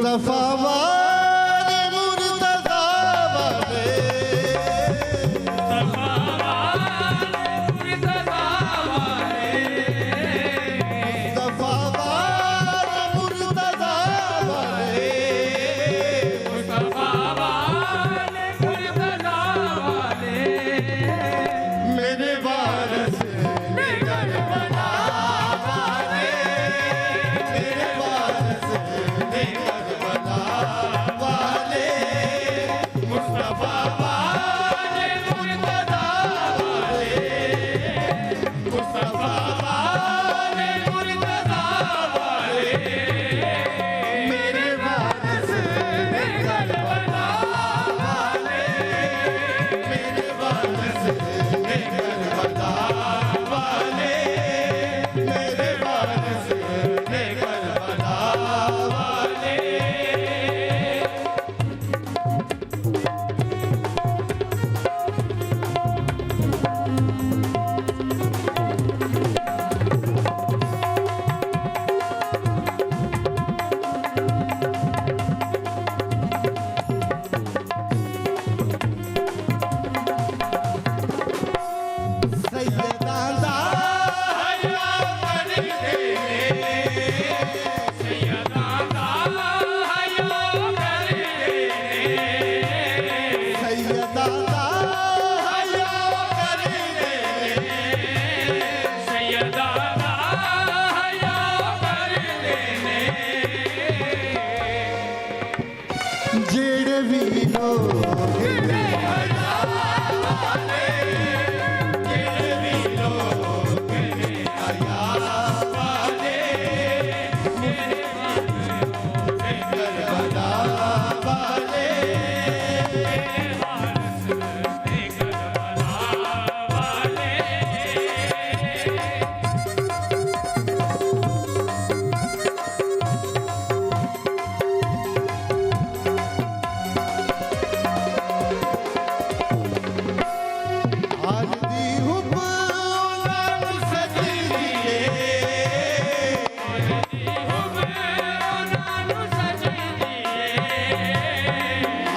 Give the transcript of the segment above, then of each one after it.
मुस्तफा वाले मुर्तजा वाले मुस्तफा वाले मुर्तजा वाले मेरे वारस निगर बना वाले मेरे वारस निगर बना वाले मुस्तफा वाले मुर्तजा वाले मुस्तफा वाले मुर्तजा वाले मेरे वारस निगर बना वाले मेरे वारस निगर बना वाले मेरे वारस निगर बना वाले सैयदा हया कर देने सैयदा हया कर देने सैयदा हया कर देने सैयदा हया कर देने जेड़े भी लोग हया वाले जेड़े भी लोग हया वाले मेरे निगर बना वाले आज दी हुब उनान सजदिए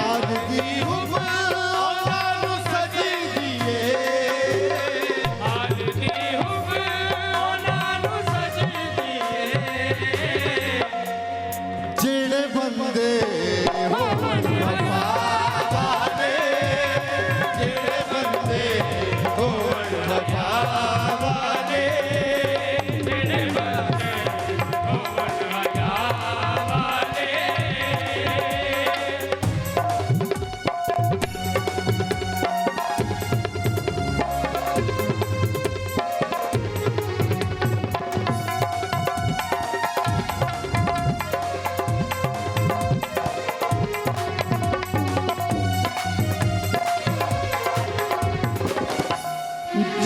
आज दी हुब उनान सजदिए जेड़े बंदे होवन वफा वाले जेड़े बंदे होवन वफा वाले जेड़े बंदे होवन हया वाले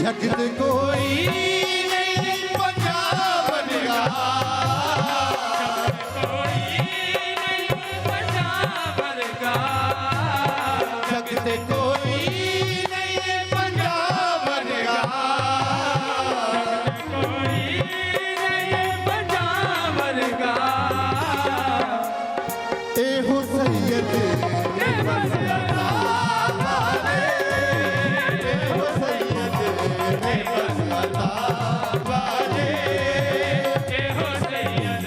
जगत कोई नहीं पंजाब का जगत कोई नहीं पंजाब का ए हो सैयद मसला वाले ए हो सैयद मसला वाले ए हो सैयद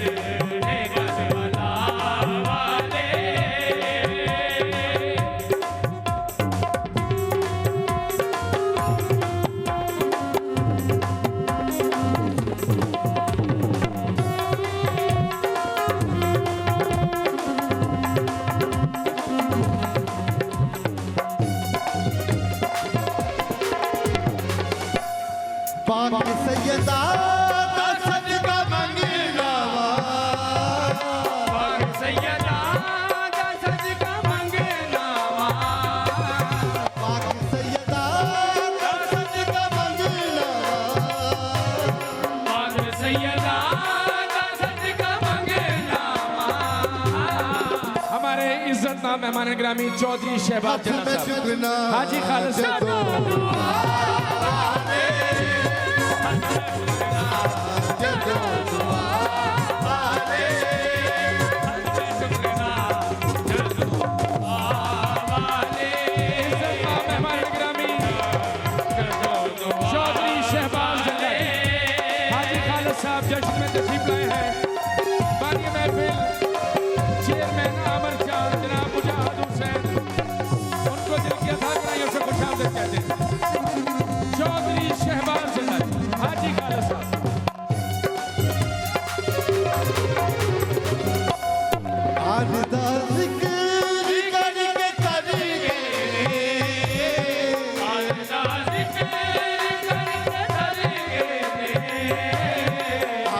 मसला वाले पाक सैयदा का सदका मंगना पाक सैयदा का सदका मंगना पाक सैयदा का सदका मंगना पाक सैयदा का सदका मंगना हमारे इज्जत नाम मेहमान ग्रामी चौधरी शहबाज जना साहब हाजी खालिद साहब दुआ वाले महफिल चेयरमैन अमर चांद जनाब मुजाहिद हुसैन, उनको दिल की अता कराइए, उसे खुशामदीद कहते हैं। चौधरी शहबाज जलाल, हाजी खालिद साहब। आज दा जिक्र करके करिए, आज दा जिक्र करके करिए,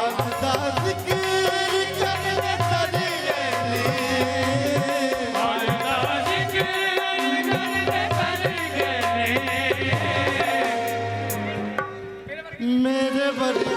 आज दा जिक्र करके करिए, आज दा जिक्र करके करिए, मेरे वर्गे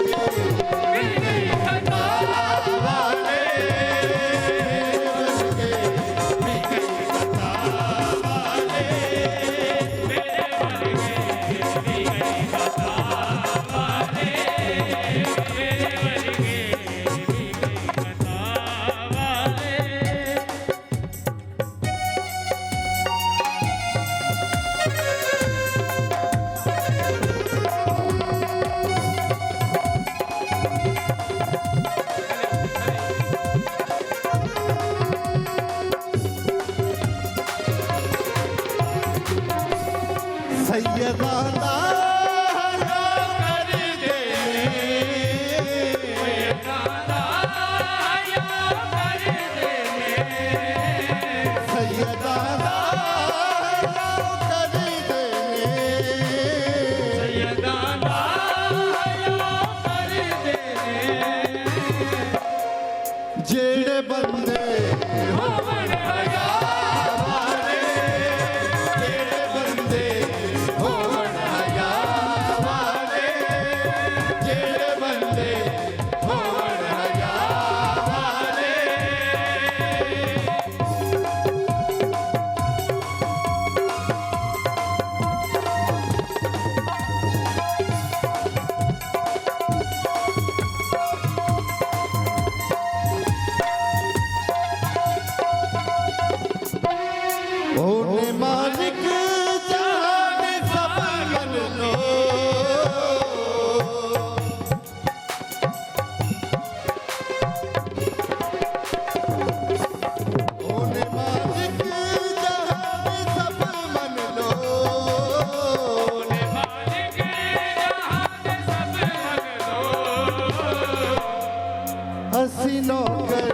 सैयदाना कर दे, सैयदाना कर दे, सैयदाना कर दे, सैयदाना कर दे, जेड़े बंदे होवन हया वाले, जेड़े बंदे होवन हया वाले, जेड़े बंदे होवन हया वाले। ओने मालिक जहान सब मन लो, ओने मालिक जहान सब मन लो, ओने मालिक जहान सब मन लो, हसी नौकर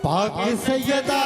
पाक सैयदा